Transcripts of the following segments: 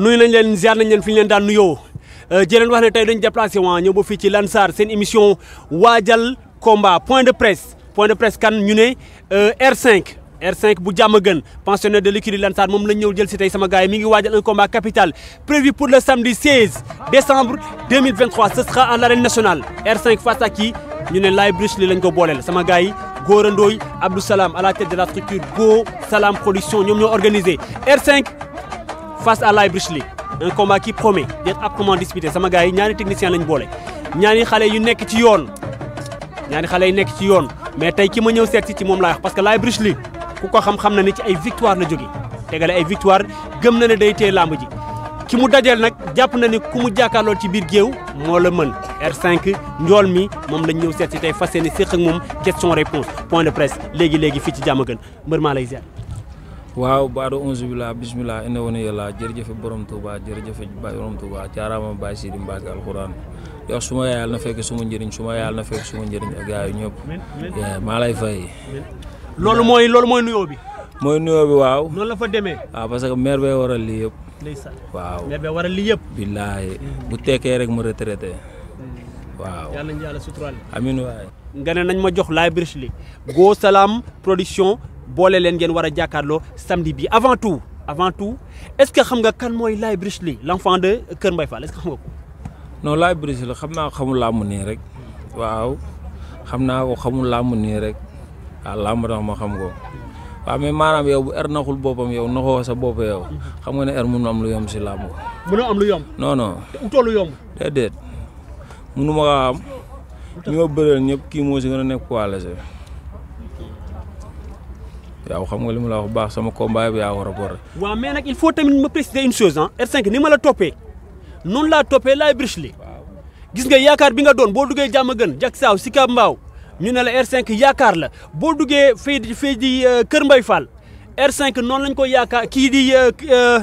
nuyu nañ leen ziar nañ leen fi ñu leen daan nuyoo jëreen wax ne tey dañ déplacé waa ñëw ba fii ci Lansar seen émission waajal combat point de presse kan ñu ne R5 bu Diamaguène pensionnaire de l'écurie Lansar moom lañ ñëw jël si tey sama gars yi mi ngi waajal un combat capital prévu pour le samedi 16 décembre 2023 ce sera à l'arène nationale R5 face à qui ñu ne Laye Bruce Lee lañ ko booleel sama gars yi Gora Ndoye Abdou Salam à la tête de la structure Go Salam Production ñoom ñoo organisé R5 face à Laye Bruce Lee un combat qui promet d'être âprement disputé sama gars yi ñaari technicien lañ boole ñaari xale yu nekk ci yoon mais tey ki ma ñëw seet ci moom laa wax parce que Laye Bruce Lee ku ko xam-xam na ni ci ay victoire la jóge tegale ay victoire gëm na ne day téye làmb ji ki mu dajeel nag jàpp na ni ku mu jàkkaarlool ci biir géew moo la mën R5 njool mi moom lañ ñëw seet si tey fas yéene séq ak moom question réponse point de presse léegi fii ci Diamaguène mbër maa lay ziar. waaw baado onze billah bismillah ina wona yàlla jërëjëfe borom Touba jërëjëfe borom Touba jaaraama Baye Sidi Mbacke alxuraan yow suma yàlla na fekk suma njëriñ ak yaay ñëpp maa lay fay. loolu mooy nuyoo bi. mooy nuyoo bi waaw. noonu la fa demee. waaw parce que maire bee waral lii yëpp. ndeysaan waaw maire bee waral lii yëpp. billaahi bu tekkee rek ma retraité. waaw yàlla nañu yàlla suturaal. amiin waay. nga ne nañ ma jox Laye Bruce Lee Go Salam Production boole leen ngeen war a jàkkaarloo samedi bi avant tout est-ce que xam nga kan mooy Laye Bruce Lee l'enfant de Kër Mbaye Fall est-ce que xam nga ko. non Laye Bruce Lee xam naa ko xamul làmb nii rek. waaw xam naa ko xamul làmb nii rek. waaw làmb tax ma xam ko waaw mais maanaam yow bu er naxul boppam yow naxoo sa bopp yow xam nga ne er mënu am lu yomb si làmb. mënoo am lu yomb. non. te utoo lu yomb. déedéet mënu ma ko am. ñi ma bëreel ñëpp kii moo si gën a nekk poids léger. yow xam nga li ma la wax baax sama combat bi yaa war a boole. waaw mais nag il faut tamit ma préciser une chose ah R5 ni ma la toppee noonu laa toppee Laye Bruce Lee. gis nga yaakaar bi nga doon boo duggee Diamaguène jak saaw Sicap Mbao ñu ne la R5 yaakaar la boo duggee fii di Kër Mbaye Fall R5 noonu lañ ko yaakaar kii di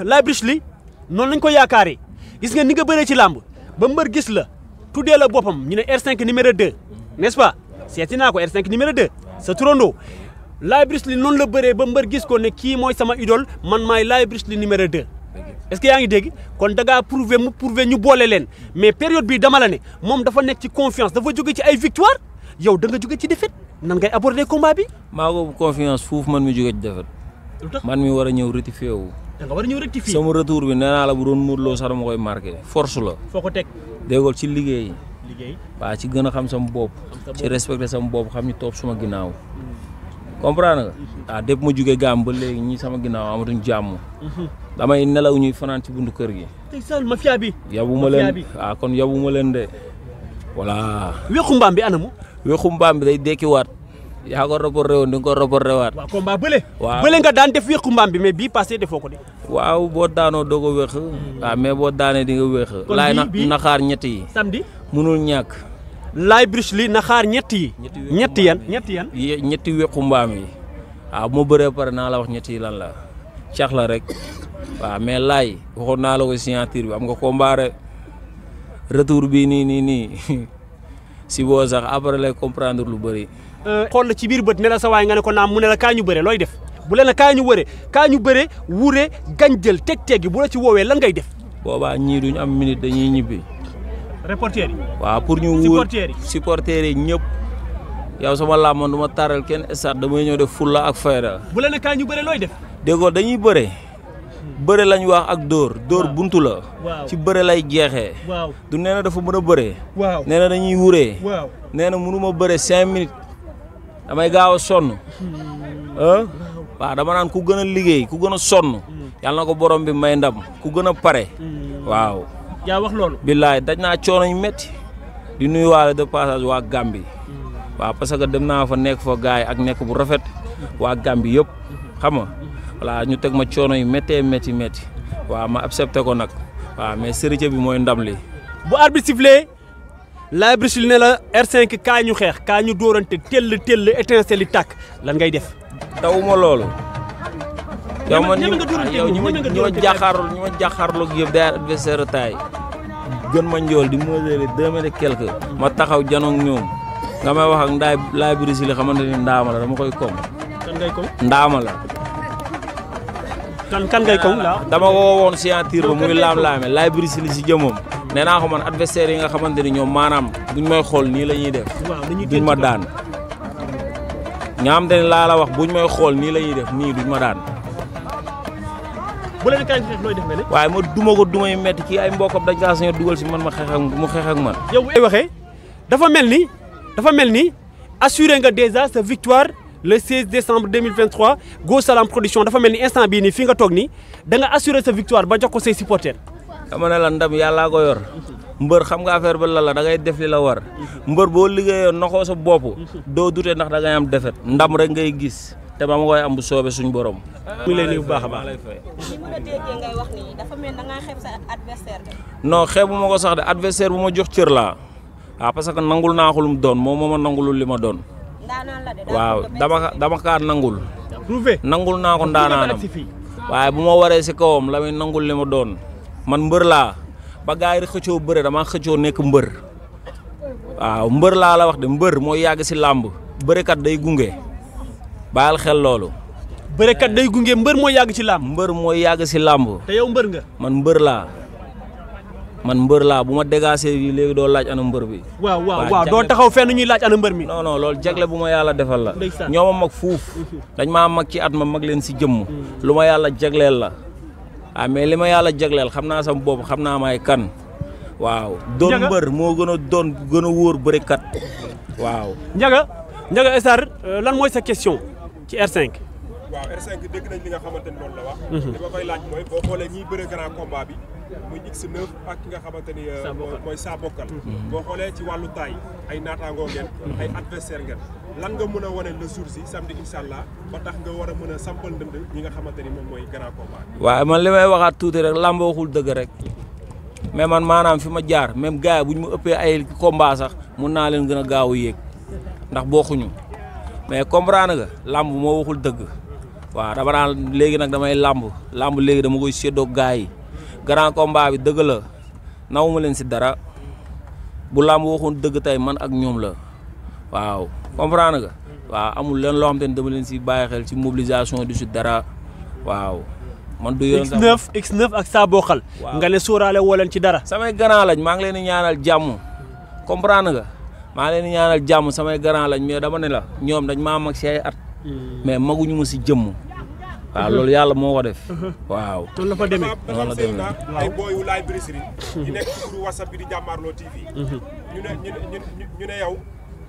Laye Bruce Lee noonu lañ ko yaakaaree gis nga ni nga bëree ci làmb ba mbër gis la tuddee la boppam ñu ne R5 numéro 2 n'est-ce pas seeti naa ko R5 numéro 2 sa turandoo Laye Bruce Lee noonu la bëree ba mbër gis ko ne kii mooy sama idole man maay Laye Bruce Lee numéro 2 est-ce que yaa ngi dégg kon da ngaa prouver ñu boole leen mais période bii dama la ne moom dafa nekk ci confiance dafa jóge ci ay victoire yow da nga jóge ci défaite nan ngay aborder combat bi. maa ko confiance fuuf man mi jóge ci défaite. man mi war a ñëw rectifier wu. da nga war a ñëw rectifier. sama retour bi nee naa la bu doon muurloo sax dama koy marqué force la. foo ko teg. déggool ci liggéey. waa ci gën a xam sama bopp. ci respecté sama bopp xam ni topp suma ginnaaw. comprendre nga. dépp ma jóge gaam ba léegi ñi sama ginnaaw amatuñ jàmm. damay nelaw ñuy fanaan ci buntu kër gi. tey sal mafia bi. yabuma leen kon yabuma leen de. voilà. weexu mbaam bi anamu. weexu mbaam bi day dekkiwaat. yaa ko reporté woon di nga ko reporté waat. waaw combat bële. waaw bële nga daan def weexu mbaam bi mais bii passé defoo ko de. waaw boo daanoo doo ko weex. waaw mais boo daanee di nga weex. kon bii naxaar ñett yi. samedi. munul ñàkk. Laye Bruce Lee naxaar ñett yi. ñetti yan. ñetti weexu mbaam yi. waaw bu ma bëree pare naa la wax ñett yi lan la. cax la rek. waaw mais Laye waxoon naa la ko signature bi am nga combat retour bi nii si boo sax après lay comprendre lu bëri. xool la ci biir bët ne la sa waay nga ne ko naam mu ne la kaa ñu bëre looy def bu leen kaa ñu bëre wuure gañ jël teg bu la ci woowee lan ngay def. boobaa ñii duñ am minute dañuy ñibbi. reporter yi. waaw pour ñu wóor supporter yi ñëpp. yow sama làmmoon du ma taral kenn stade damay ñëw def fulla ak fayda. bu leen kaa ñu bëre looy def. déggoo dañuy bëre. bëre lañ wax ak dóor buntu la. ci bëre lay jeexee. du nee na dafa mën a bëre. nee na dañuy wuree. nee na mënu ma bëre 5 minutes. damay gaaw a sonn. waaw dama naan ku gën a liggéey ku gën a sonn. yàlla na ko borom bi may ndam ku gën a pare. waaw. yaa wax loolu. billaay daj naa coono yu métti. di nuyuwaale de passage waa Gambie. waaw parce que dem naa fa nekk fa gaay ak nekk bu rafet. waa Gambie yëpp xam nga. voilà ñu teg ma coono yu méttee métti waaw ma accepté ko nag waaw mais sërite bi mooy ndam li. bu arbitre sifflé Laye Bruce Lee ne la R5 kaa ñu xeex kaa ñu dóorante tell étincelle yi tàkk lan ngay def. dawuma loolu. yow man ñi ma jàkkaarloo yëpp day adversaire taay gën ma njool di mesurer 2 mètres et quelque ma taxaw janoog ñoom nga may wax ak Laye Bruce Lee xamante ni ndaama la dama koy kom. kan ngay kom ndaama la. kan ngay kaw la dama ko woon signature ba muy laam-laame laay brise li si jëmam nee naa ko man adversaire yi nga xamante ni ñoom maanaam buñ may xool nii la ñuy def duñ ma daan nga xam te ne laa la wax buñ may xool nii la ñuy def nii duñ ma daan bu leen kaay xeex looy def nga ne waaye ma duma ko dumay metti kii ay mbokam dañ kaa sañoo dugal si man ma xeex ak mu xeex ak man yow ay waxee dafa mel ni assuré nga déjà sa victoire le 16 décembre 2023 Go Salam Production dafa mel ni instant bii nii fi nga toog nii da nga assuré sa victoire ba jox ko say supporters. dama ne la ndam yàllaa ko yor mbër xam nga affaire ba la da ngay def li la war mbër boo liggéeyoon naxoo sa bopp doo dute ndax da ngay am defet ndam rek ngay gis te ba ma koy am bu soobee suñ borom. mu ngi lay nuyu bu baax a baax. li mu la déggee ngay wax nii dafa mel da ngaa xeeb sa adversaire de. non xeebu ma ko sax de adversaire bu ma jox cër laa waaw parce que nangul naa ko lu mu doon moom moo ma nangulul li ma doon. waaw dama kaa nangul. nangul naa ko ndaanaanam waaye bu ma waree si kawam la muy nangul li ma doon man mbër laa ba gars yi xëccoo bëre dama xëccoo nekk mbër waaw mbër laa la wax de mbër mooy yàgg si làmb bërekat day gunge bàyyil xel loolu. bërekat day gunge mbër mooy yàgg ci làmb. mbër mooy yàgg si làmb. te yow mbër nga. man mbër laa bu ma dégagé yi léegi doo laaj ana mbër bi. waaw doo taxaw fenn ñuy laaj ana mbër mi. non loolu jagle bu ma yàlla defal la. ñoo ma mag fuuf dañ maa mag ci at ma mag leen si jëmm. lu ma yàlla jagleel la. ah mais li ma yàlla jagleel xam naa sama bopp xam naa may kan. waaw doon mbër moo gën a wóor bërikat. waaw. Ndiaga Sarr lan mooy sa question ci R5. waaw R5 dégg nañ li nga xamante ni loolu la wax. li ma koy laaj mooy boo xoolee ñiy bëre grand combat bi muy X9 ak ki nga xamante ni mooy Sa Bokkal. boo xoolee ci wàllu taay ay naataangoo ngeen. ay adversaire ngeen. lan nga mën a wane le jour si samedi incha allah ba tax nga war a mën a sampal ndënd ñi nga xamante ni moom mooy grand combat bi. waaw man li may waxaat tuuti rek làmb waxul dëgg rek mais man maanaam fi ma jaar même gars yi bu ñu ma ëppee ay combat sax mun naa leen gën a gaaw a yéeg ndax bokkuñu mais comprendre nga làmb moo waxul dëgg. waaw dama naan léegi nag damay làmb léegi dama koy séddoo gars yi grand combat bi dëgg la naw ma leen si dara bu làmb waxoon dëgg tey man ak ñoom la waaw comprendre nga waaw amul leen loo xam te ne dama leen si bàyyi xel ci mobilisation du si dara waaw. man du yoon X9 ak Sa Bokkal. nga ne sóoraale woo leen ci dara. samay grand lañ maa ngi leen di ñaanal jàmm comprendre nga maa ngi leen di ñaanal jàmm samay grand lañ mais dama ne la ñoom dañ maa mag si ay at. mais maguñu ma si jëmm. waaw loolu yàlla moo ko def. waaw. noonu la fa demee noonu la demee. ay booyu laay brisri ñu nekk ci groupe WhatsApp bi di Jàmmaarloo TV. ñu ne yow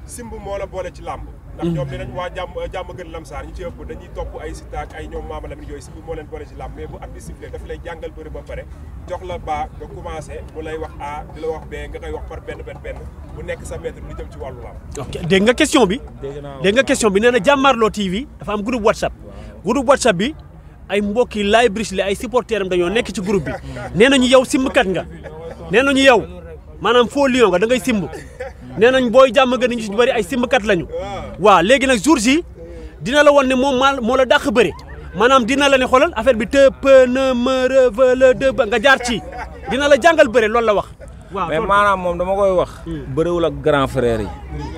simb moo la boole ci làmb. ndax ñoom dinañ waa jàmm gën lamsaar ñu ci ëpp dañuy topp ay sitaak ay ñoom Maama Lamine yooyu simb moo leen boole ci làmb mais bu at bi sifflé daf lay jàngal bëri ba pare jox la baa nga commencé mu lay wax A di la wax B nga koy wax par benn mu nekk sa maître lu jëm ci wàllu làmb. ok dégg nga question bi. dégg nga question bi nee na Jàmmaarloo TV dafa am groupe WhatsApp. groupe WhatsApp bi ay mbokki laay brisli ay supporters am dañoo nekk ci groupe bi nee nañu yow simbkat nga nee nañu yow maanaam faux lion nga da ngay simb nee nañ booy jàmm gën ñu ci bëri ay simbkat lañu waaw léegi nag jour si dina la won ne moom moo la dàq bëri maanaam dina la ne xoolal affaire bi te peu ne me revele de ba nga jaar ci dina la jàngal bëri loolu la wax. waaw mais maanaam moom dama koy wax. bëriwul ak grand frère yi.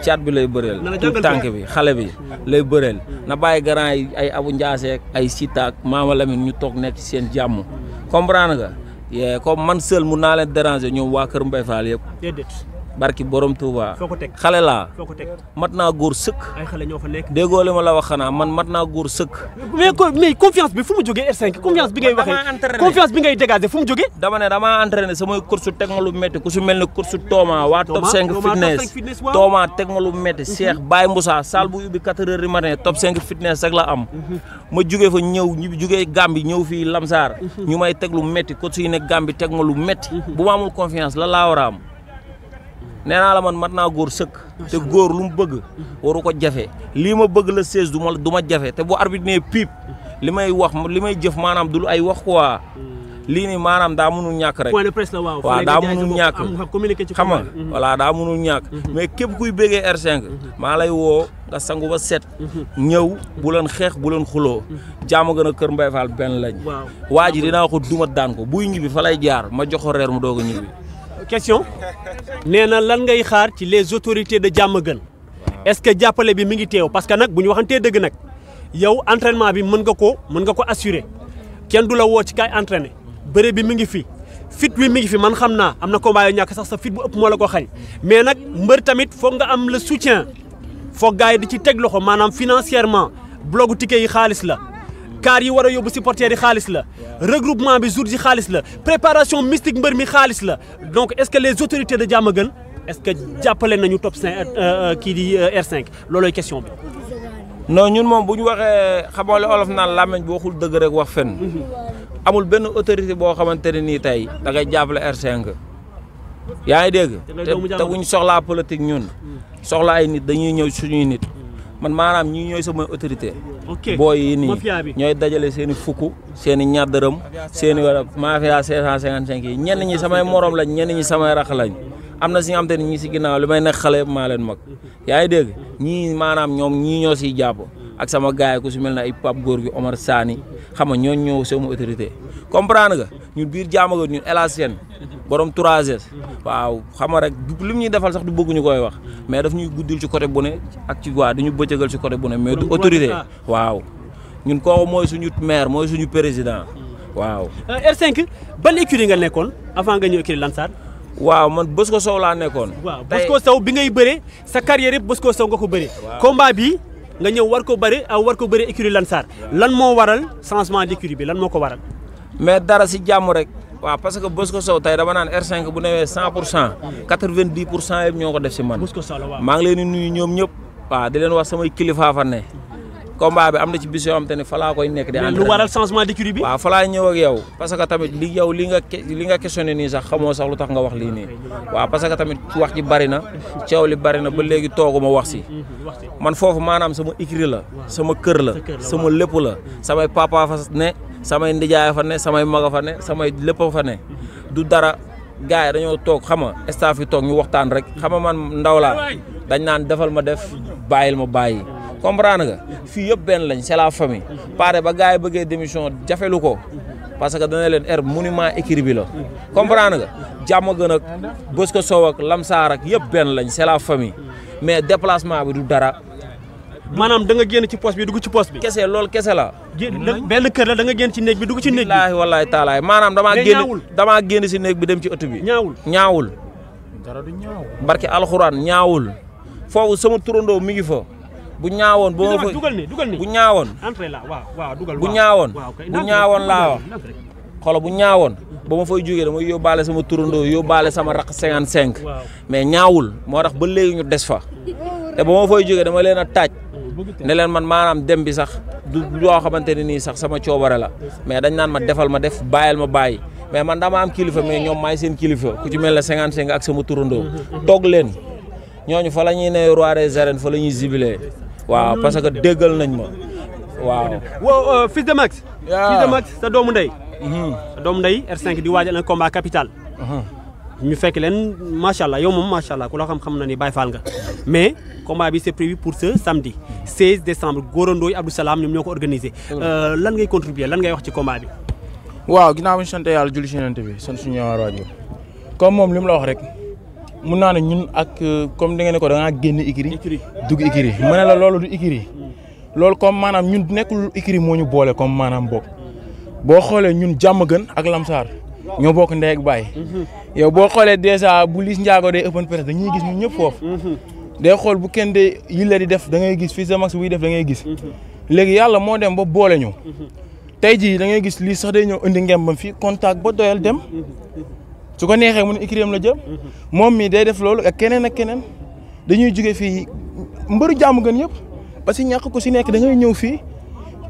caat bi lay bëreel. tout tànk bi xale bi lay bëreel. na bàyyi grand yi ay Abu Ndiasse ay Sitaak Maama Lamine ñu toog nekk ci seen jàmm. comprendre nga yee comme man seul mun naa leen déranger ñoom waa Kër Mbaye Fall yëpp. déedéet. barki borom Touba. foo ko teg xale laa. foo ko teg mat naa góor sëkk. ay xale ñoo fa nekk. déggoo li ma la wax xanaa man mat naa góor sëkk. mais confiance bi fu mu jógee R5 confiance bi ngay waxee confiance bi ngay dégager fu mu jógee. dama ne damaa entraîné samay course teg ma lu métti ku su mel ne course Tooma waa top 5 fitness Tooma teg ma lu métti Cheikh Baye Moussa salle bu ubbi 4 heures du matin top 5 fitness rek la am. ma jugee fa ñëw ñu jugee Gambie ñëw fii Lamsaar. ñu may teg lu métti course yi ne Gambie teg ma lu métti. bu ma amul confiance la laa war a am. nee naa la man mat naa góor sëkk te góor lu mu bëgg waru ko jafe lii ma bëgg la 16 du ma jafe te bu arbitre ne piip li may wax li may jëf maanaam du ay wax quoi lii nii maanaam daa mënul ñàkk rek. point de presse la waaw. waaw daa mënul ñàkk xam nga voilà daa mënul ñàkk. mais képp kuy bëggee R5 maa lay woo nga sangu ba set. ñëw bu leen xeex bu leen xuloo jaama gën a Kër Mbaye Fall benn lañ. waa ji dinaa ko duma daan ko buy ñibbi fa lay jaar ma jox ko reer mu doog a ñibbi. question nee na lan ngay xaar ci les autorités de Diamaguène est-ce que jàppale bi mi ngi teew parce que nag bu ñu waxantee dëgg nag yow entraînement bi mën nga ko assurer kenn du la woo ci kaay entraîné bëre bi mi ngi fi fit wi mi ngi fi man xam naa am na combat yoo ñàkk sax sa fit bu ëpp moo la ko xañ mais nag mbër tamit foog nga am le soutien foog gars yi di ci teg loxo maanaam financièrement blogu ticket yi xaalis la car yi war a yóbbu supporters yi xaalis la regroupement bi jour yi xaalis la préparation mystique mbër mi xaalis la donc est-ce que les autorités de Diamaguène est-ce que jàppale nañu top 5 kii di R5 loolooy question bi. non ñun moom bu ñu waxee xamoo olof naan làmmiñ bu waxul dëgg rek wax fen amul benn autorité boo xamante ne nii tey da ngay jàppale R5 yaa ngi dégg te bu ñu soxlaa politique ñun soxla ay nit dañuy ñëw suñuy nit man maanaam ñii ñooy samay autorité booy yi nii ñooy dajale seen i fukk seen i ñaar dërëm seen i wala mafia 555 yi ñenn ñi samay morom lañ ñenn ñi samay rax lañ am na si nga xam te ne ñii si ginnaaw li may nekk xale maa leen mag yaa ngi dégg ñii maanaam ñoom ñii ñoo siy jàpp ak sama gars yi ku si mel ne ay Pape Góor gi Omar Sani xam nga ñooñu ñëw sama autorité comprendre nga ñun biir Diamaguène ñun El Hadj Sène borom 3S waaw xam nga rek li mu ñuy defal sax du bëgg ñu koy wax mais daf ñuy guddil ci côté bu ne ak ci waa dañu bëccëgal ci côté bu ne mais du autorité waaw ñun kooku mooy suñu maire mooy suñu président waaw. R5 ban écurie nga nekkoon avant nga ñëw écurie Lansar. waaw man Bosco Sow laa nekkoon. waaw Bosco Sow bi ngay bëree sa carrière yëpp Bosco Sow nga ko bëree. combat bi nga ñëw war ko bëri war ko bëri écurie Lansar lan moo waral changement d'écurie bi lan moo ko waral. mais dara si jàmm rek. waaw parce que Bosco Sow tey dama naan R5 bu newee 100% 90% yëpp ñoo ko def si man. maa ngi leen di nuyu ñoom ñëpp. waaw di leen wax samay kilifa fa ne. combat bi am na ci bis yoo xam te ne fa laa koy nekk di. lu waral changement d'écurie bi. waaw fa laa ñëw ak yow parce que tamit li yow li nga questionné nii sax xamoo sax lu tax nga wax lii nii. waaw parce que tamit wax ji bari na coow li bari na ba léegi tooguma wax si. man foofu maanaam sama écurie la. sama kër la sama lépp la samay papa fa ne. samay ndijaay fa ne samay maga fa ne samay lépp fa ne du dara gars yi dañoo toog xam nga staff yi toog ñu waxtaan rek xam nga man ndaw laa dañ naan defal ma def bàyyil ma bàyyi comprendre nga fii yëpp benn lañ c'est la famille pare ba gars yi bëggee démission jafelu ko parce que dana leen monument écurie bi la comprendre nga Diamaguène ak Bosco Sow ak Lamsar ak yëpp benn lañ c'est la famille mais déplacement bi du dara maanaam da nga génn ci poste bi dugg ci poste bi. kese loolu kese la. benn kër la da nga génn ci néeg bi dugg ci néeg bi. billaahi wallaahi taalaay maanaam damaa génn si néeg bi dem ci ëtt bi. ñaawul. dara du ñaaw. barke alxuraan ñaawul. foofu sama turandoo mi ngi fa. bu ñaawoon boo ma fa dugal ni bu ñaawoon. entrée la waaw dugal bu ñaawoon laa wax. xoolal bu ñaawoon. ba ma fay jógee dama yóbbaale sama turandoo yóbbaale sama raq 55. mais ñaawul moo tax ba léegi ñu des fa. te ba ma fay jógee dama leen a taaj. ne leen man maanaam dem bi sax du loo xamante ne nii sax sama coobare la mais dañ naan ma defal ma def bàyyil ma bàyyi mais man dama am kilifa mais ñoom maay seen kilifa ku ci mel ne 55 ak sama turandoo toog leen ñooñu fa la ñuy ne roi des arènes fa la ñuy zibilé waaw parce que déggal nañ ma waaw. wow Fils de Max. Fils de Max sa doomu ndey. sa doomu ndey R5 di waajal un combat capital. ñu fekk leen macha allah yow moom macha allah ku la xam na ni Baye Fall nga mais combat bi c'est prévu pour ce samedi 16 décembre Gorondo Abdou Salam ñoom ñoo ko organisé. lan ngay contribuer lan ngay wax ci combat bi. waaw ginnaaw bi ñu sant yàlla julli si yonent bi sant suñu ñaari waajur comme moom li mu la wax rek mun naa ne ñun ak comme da ngeen ne ko da ngaa génn écurie dugg écurie ma ne la loolu du écurie loolu comme maanaam ñun nekkul écurie moo ñu boole comme maanaam bokk boo xoolee ñun Diamaguène ak Lamsar ñoo bokk ndey ak baay yow boo xoolee dèjà bu Liss Ndiago day open press dañuy gis ñun ñëpp foofu day xool bu kenn de yilla di def da ngay gis Fils de Max buy def da ngay gis léegi yàlla moo dem ba boole ñu tey jii da ngay gis lii sax day ñëw indi ngembam fii contact ba doyal dem su ko neexee mu ne écurie am la jëm moom mii day def loolu ak keneen dañuy jóge fii mbëru Diamaguène yëpp parce que ñàkk ko si nekk da ngay ñëw fii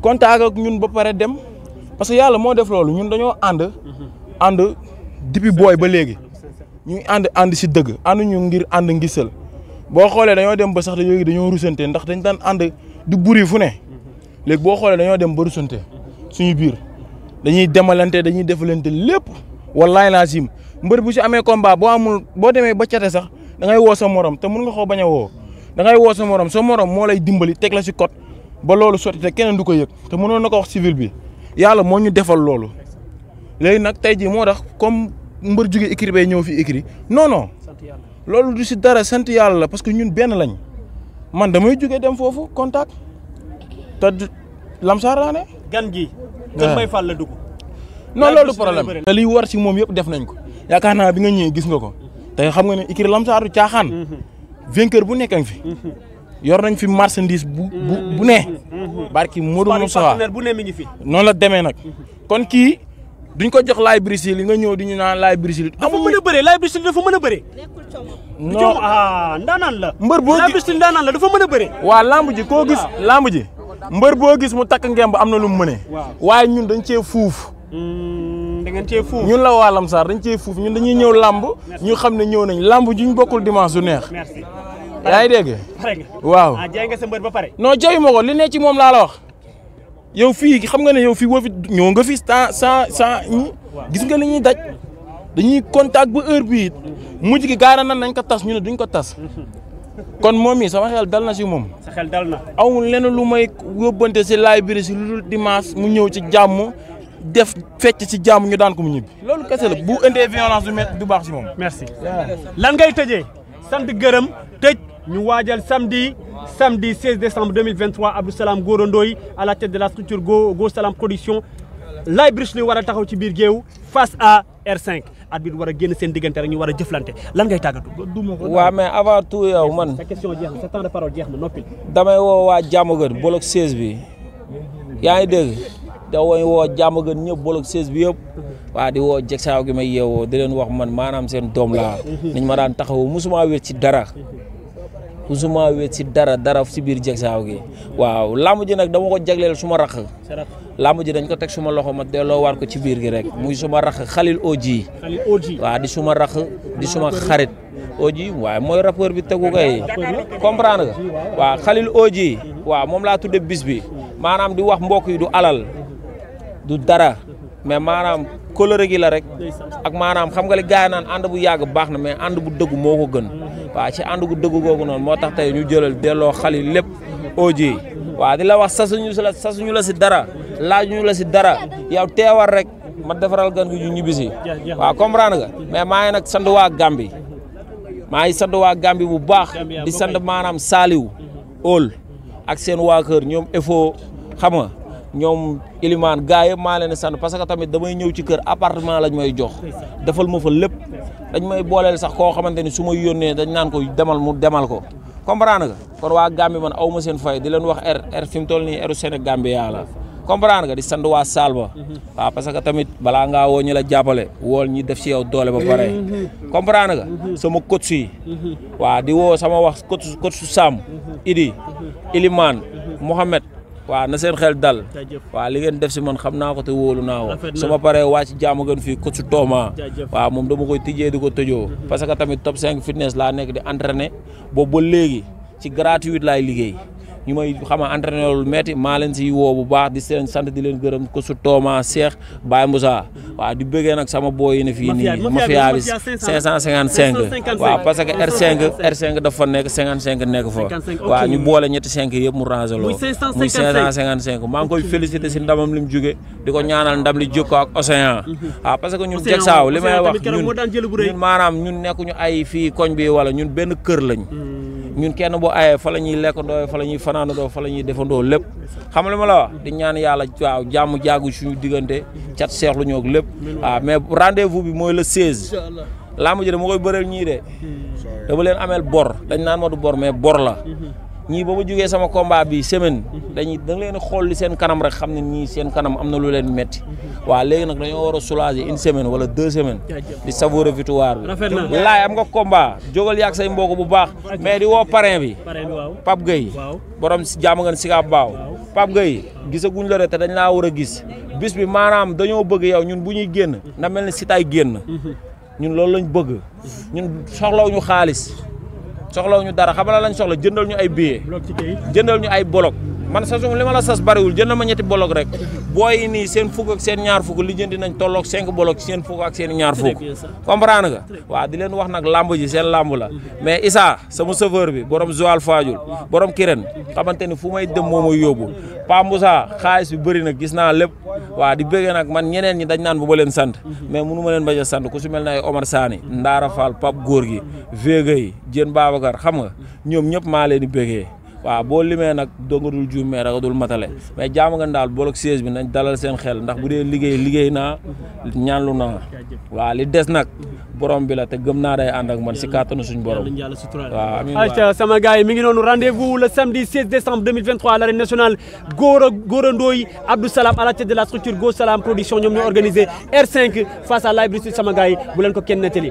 contact ak ñun ba pare dem parce que yàlla moo def loolu ñun dañoo ànd depuis booy ba léegi ñuy ànd si dëgg ànd ñu ngir ànd ngisal boo xoolee dañoo dem ba sax dañoo rusante ndax dañ daan ànd di buri fu ne léegi boo xoolee dañoo dem ba rusante suñu biir dañuy demalante dañuy defalante lépp wallaay lazim mbër bu si amee combat boo demee ba cate sax da ngay woo sa morom te mun nga xoo bañ a woo da ngay woo sa morom moo lay dimbali teg la si code ba loolu sotti te keneen du ko yëg te mënoon na ko wax civil bi yàlla moo ñu defal loolu léegi nag tey jii moo tax comme mbër jóge écurie bay ñëw fi écurie non loolu du si dara sant yàlla la parce que ñun benn lañ man damay jóge dem foofu contact te Lamsar laa ne. gan gi. Kër Mbaye Fall la dugg. non loolu problème te liy war si moom yëpp def nañ ko yaakaar naa bi nga ñëwee gis nga ko te xam nga ne écurie Lamsaar du caaxaan vainqueur bu nekk fi yor nañ fi marchandise bu ne barki Modou Moussa partenaire bu ne mi ngi fi noonu la demee nag kon kii duñ ko jox Laye Bruce li nga ñëw di ñu naan Laye Bruce dafa mën a bëree Laye Bruce dafa mën a bëree non ndaanaan la mbër boo Laye Bruce ndaanaan la dafa mën a bëree waa lamb ji koo gis lamb ji mbër boo gis mu takk ngemb am na lu mu mënee waaye ñun dañ cee fuuf da ngeen cee fuuf ñun la waa Lamsaar dañ cee fuuf ñun dañuy ñëw lamb ñu xam ne ñëw nañ lamb juñ bokkul dimanche du neex yaa ngi dégg waaw jaay nga sa mbër ba pare non jaay ma ko li ne ci moom laa la wax yow fii xam nga ne yow fii boo fi ñëw nga fi sans gis nga li ñuy daj dañuy contact ba heure bii mujj gi gaara nan nañ ko tas ñu ne duñ ko tas kon moom mi sama xel dal na si moom. sa xel dal na. amul lenn lu may yóbbante si Laye Bruce lu dul dimanche mu ñëw ci jàmm def fecc ci jàmm ñu daan ko mu ñibbi loolu kese la bu indee violence du baax si moom. merci lan ngay tëjee sant gërëm tëj ñu waajal samedi 16 décembre 2023 Abdou Salam Gora Ndoye à la tête de la structure Go Salam production Laye Bruce li war a taxaw ci biir géew face à R5 at bi war a génn seen diggante rek ñu war a jëflante lan ngay tàggatu. waaw mais avant tout yow man. sa question jeex na sa temps de parole jeex na noppil. damay woo waa Diamaguène bloc 16 bi yaa ngi dégg da woo Diamaguène ñëpp bloc 16 bi yëpp waa di woo jegsaaw gi may yeewoo di leen wax man maanaam seen doom laa niñ ma daan taxawoo musuma wéet ci dara musuma wéet si dara si biir jegsaaw gi waaw lamb ji nag dama ko jagleel suma rax lamb ji dañ ko teg suma loxo ma delloo war ko ci biir gi rek muy suma rax Khalil Oji waaw di suma rax di suma xarit Oji waaye mooy rappeur bi tegu kay comprendre nga waaw Khalil Oji waaw moom laa tudde bis bi maanaam di wax mbokk yi du alal du dara mais maanaam coloré gi la rek ak maanaam xam nga li gars yi naan ànd bu yàgg baax na mais ànd bu dëggu moo ko gën waaw ci ànd gu dëggu googu noonu moo tax tey ñu jëlal delloo Khalil lépp Oji waaw di la wax sasuñu la si dara laajuñu la si dara yow teewal rek ma defaral gan gi ñu ñibbisi waaw comprendre nga mais maa ngi nag sant waa Gambi maa ngi sant waa Gambi bu baax di sant maanaam Saliou Ol ak seen waa kër ñoom Efo xam nga ñoom Ilimane gars yëpp maa leen di sant parce que tamit damay ñëw ci kër appartement lañ may jox defal ma fa lépp dañ may booleel sax koo xamante ni su ma yónnee dañ naan ko demal mu demal ko comprendre nga kon waa Gambie man aw ma seen fay di leen wax r fi mu toll nii eru Sénégambia la comprendre nga di sant waa Salba waaw parce que tamit balaa ngaa woo ñu la jàppale wool ñi def ci yow doole ba pare comprendre nga sama coach yi waaw di woo sama wax coach Sam Idi Ilimane Mohamed waaw na seen xel dal waaw li ngeen def si man xam naa ko te wóolu naa ko su ma paree wàcc jàmm gën fii coach Tooma waaw moom dama koy tijjee di ko tëjoo parce que tamit top 5 fitness laa nekk di entraîner boobu ba léegi ci gratuit laay liggéey ñu may xama entraîné loolu metti maa leen si woo bu baax di seen sant di leen gërëm ko su Tooma Cheikh Baye Moussa waaw di bëggee nag sama boy yi ne fii nii mafia bi 555 waaw parce que R5 dafa nekk 55 nekk fa waaw ñu boole ñetti 5 yëpp mu rangé loo muy 555 maa ngi koy félicité si ndamam li mu jóge di ko ñaanal ndam li jóg ko ak Océan waaw parce que ñun Jaksaaw li may wax ñun maanaam ñun nekkuñu ay fii koñ bi wala ñun benn kër lañ ñun kenn boo ayee fa la ñuy lekkandoo fa la ñuy fanaanandoo fa la ñuy defandoo lépp xam nga li ma la wax di ñaan yàlla waaw jàmm jaagu suñu diggante cat seexlu ñoog lépp waaw mais rendez-vous bi mooy le 16 lamb ji dama koy bëreel ñii de dama leen ameel bor dañ naan ma du bor mais bor la ñii ba ma jógee sama combat bi semaine da nga leen xool li seen kanam rek xam ne ñii seen kanam am na lu leen metti waaw léegi nag dañoo war a soulager une semaine wala 2 semaines di savourer victoire bi laay am nga combat jógal yàgg say mbokk bu baax mais di woo parrain bi Pape Gueye borom jàmm ngeen Sika Baaw Pape Gueye gisaguñ la rek te dañ laa war a gis bis bi maanaam dañoo bëgg yow ñun bu ñuy génn na mel ni Sitaay génn ñun loolu lañ bëgg ñun soxlawuñu xaalis soxlawuñu dara xam la lañ soxla jëndal ñu ay billets jëndal ñu ay bolok man sasu li ma la sas bariwul jëndal ma ñetti bolok rek booy nii seen fukk ak seen ñaar fukk li jëndi nañ tolloog 5 bolok seen fukk ak seen ñaar fukk comprendre nga waaw di leen wax nag lamb ji seen lamb la mais Issa sama chauffeur bi borom Joal Fadiouth borom Kirène xamante ni fu may dem moo may yóbbu Pa Moussa xaalis bi bëri nag gis naa lépp waaw di bëggee nag man ñeneen ñi dañ naan bu ba leen sant mais mënu ma leen bañ a sant ku si mel ne ay Omar Sani Ndaara Fall Pape Góor gi Vega yi Diène Babacar xam nga ñoom ñëpp maa leen di bëggee waaw boo limee nag dongadul juum mais ragadul matale mais jaama nga daal boolog siège bi nañ dalal seen xel ndax bu dee liggéey naa ñaanlu naa waaw li des nag borom bi la te gëm naa day ànd ak man si kàttanu suñu borom waaw amiin ayca sama gars yi mi ngi noonu rendez-vous le samedi 16 décembre 2023 à l'arène nationale Gora Ndoye Abdou Salam à la tête de la structure Go Salam production ñoom ñoo organisé R5 face à Laye Bruce sama gars yi bu leen ko kenn nettali